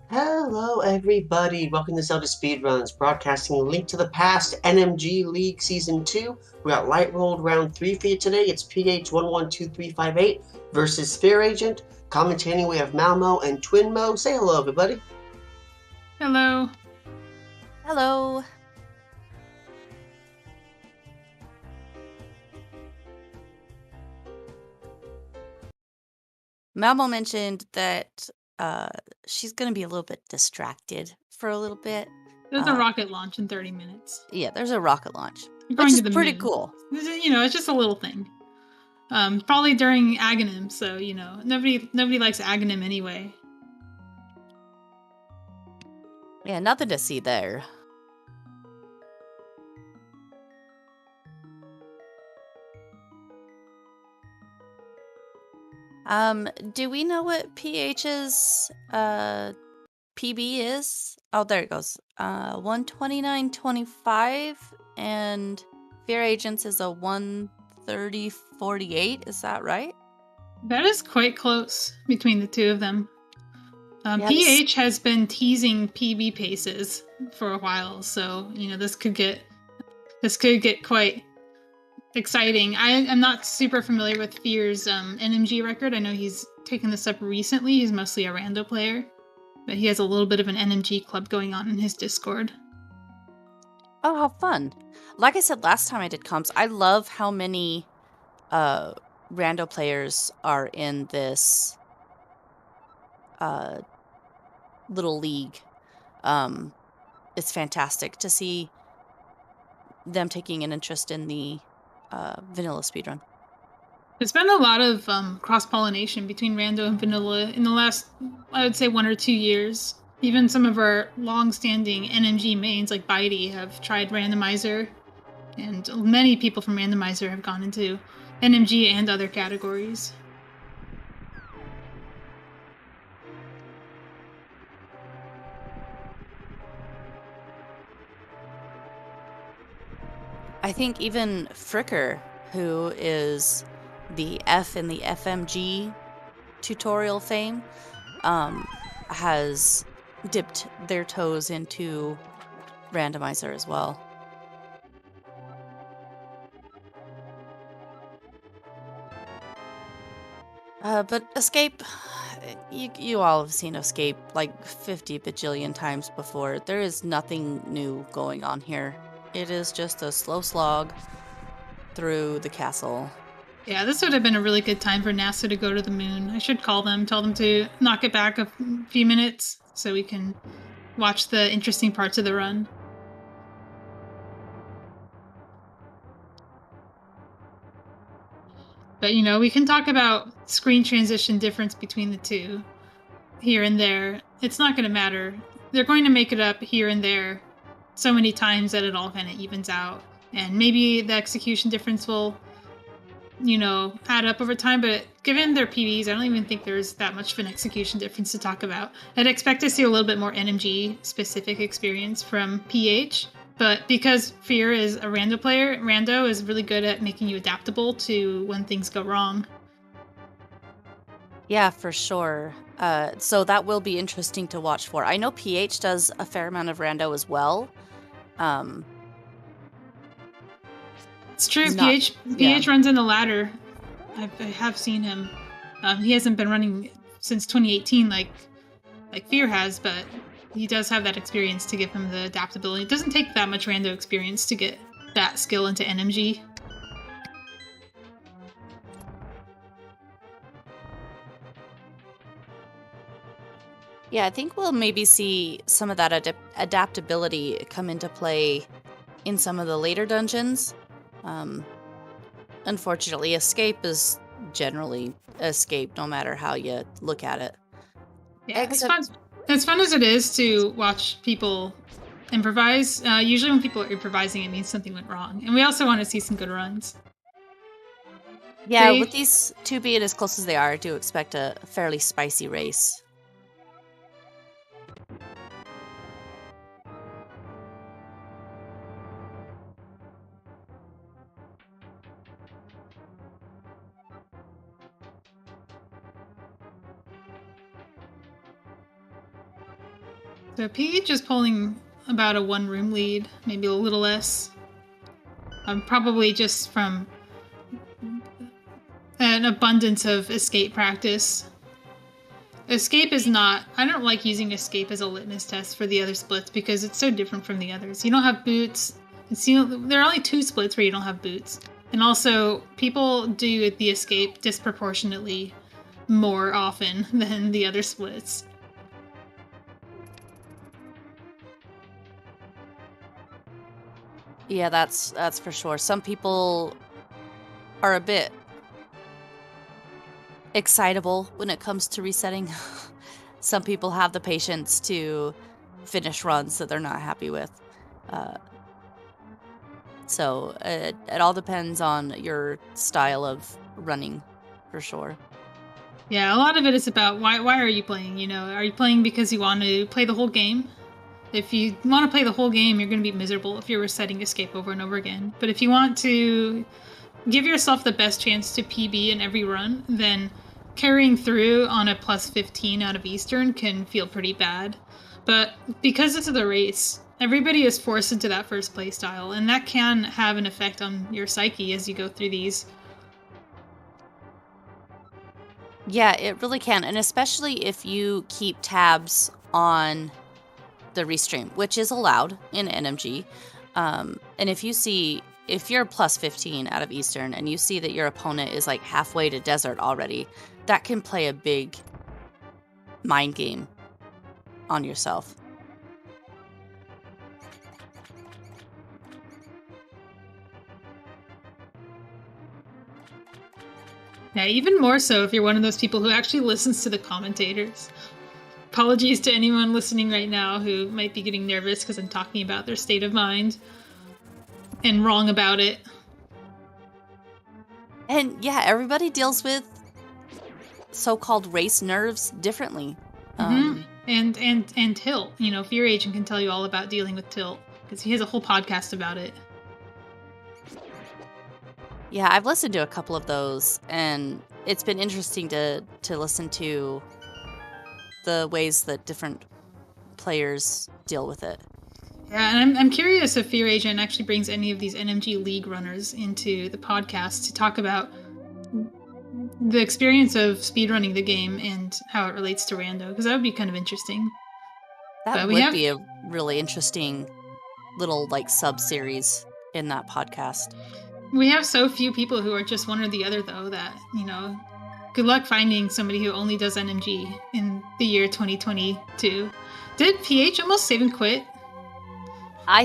Hello, everybody. Welcome to Zelda Speedruns, broadcasting Link to the Past NMG League Season 2. We got Light Rolled Round 3 for you today. It's ph112358 versus fearagent. Commentating, we have Malmo and Twinmo. Say hello, everybody. Hello. Hello. Malmo mentioned that she's going to be a little bit distracted for a little bit. There's a rocket launch in 30 minutes. Yeah, there's a rocket launch. We're going which to is the pretty moon. cool. It's just a little thing. Probably during Aghanim, so nobody likes Aghanim anyway. Yeah, nothing to see there. Do we know what PH's PB is? Oh, there it goes. 129.25, and Fear Agents is a 130.48. Is that right? That is quite close between the two of them. Yeah, PH has been teasing PB paces for a while, so this could get quite exciting. I am not super familiar with Fear's NMG record. I know he's taken this up recently. He's mostly a rando player, but he has a little bit of an NMG club going on in his Discord. Oh, how fun. Like I said last time I did comps, I love how many rando players are in this little league. It's fantastic to see them taking an interest in the vanilla speedrun. There's been a lot of cross-pollination between rando and vanilla in the last, I would say, 1 or 2 years. Even some of our long-standing NMG mains like Bitey have tried randomizer, and many people from randomizer have gone into NMG and other categories. I think even Fricker, who is the F in the FMG tutorial fame, has dipped their toes into randomizer as well. But Escape, you all have seen Escape like 50 bajillion times before. There is nothing new going on here. It is just a slow slog through the castle. Yeah, this would have been a really good time for NASA to go to the moon. I should call them, tell them to knock it back a few minutes so we can watch the interesting parts of the run. But we can talk about screen transition difference between the two here and there. It's not going to matter. They're going to make it up here and there so many times that it all kind of evens out. And maybe the execution difference will, add up over time. But given their PBs, I don't even think there's that much of an execution difference to talk about. I'd expect to see a little bit more NMG specific experience from PH. But because Fear is a rando player, rando is really good at making you adaptable to when things go wrong. Yeah, for sure. So that will be interesting to watch for. I know PH does a fair amount of rando as well. It's true. PH runs in the ladder. I have seen him. He hasn't been running since 2018 like Fear has, but he does have that experience to give him the adaptability. It doesn't take that much rando experience to get that skill into NMG. Yeah, I think we'll maybe see some of that adaptability come into play in some of the later dungeons. Unfortunately, Escape is generally Escape no matter how you look at it. Yeah, it's fun. As fun as it is to watch people improvise, usually when people are improvising, it means something went wrong. And we also want to see some good runs. Yeah, with these two being as close as they are, I do expect a fairly spicy race. So PH is pulling about a 1-room lead, maybe a little less. Probably just from an abundance of escape practice. Escape is not... I don't like using escape as a litmus test for the other splits because it's so different from the others. You don't have boots. There are only 2 splits where you don't have boots. And also, people do the escape disproportionately more often than the other splits. Yeah, that's for sure. Some people are a bit excitable when it comes to resetting. Some people have the patience to finish runs that they're not happy with. So it all depends on your style of running, for sure. Yeah, a lot of it is about why are you playing? You know, are you playing because you want to play the whole game? If you want to play the whole game, you're going to be miserable if you're resetting escape over and over again. But if you want to give yourself the best chance to PB in every run, then carrying through on a plus 15 out of Eastern can feel pretty bad. But because this is the race, everybody is forced into that first play style, and that can have an effect on your psyche as you go through these. Yeah, it really can, and especially if you keep tabs on the restream, which is allowed in NMG. And if you're plus 15 out of Eastern and you see that your opponent is like halfway to Desert already, that can play a big mind game on yourself. Yeah, even more so if you're one of those people who actually listens to the commentators. Apologies to anyone listening right now who might be getting nervous because I'm talking about their state of mind and wrong about it. And yeah, everybody deals with so-called race nerves differently. And tilt. You know, fearagent can tell you all about dealing with tilt because he has a whole podcast about it. Yeah, I've listened to a couple of those, and it's been interesting to listen to the ways that different players deal with it. Yeah, and I'm curious if fearagent actually brings any of these NMG League runners into the podcast to talk about the experience of speedrunning the game and how it relates to rando, because that would be kind of interesting. That would be a really interesting little like sub-series in that podcast. We have so few people who are just one or the other, though, that, you know, good luck finding somebody who only does NMG in the year 2022. Did PH almost save and quit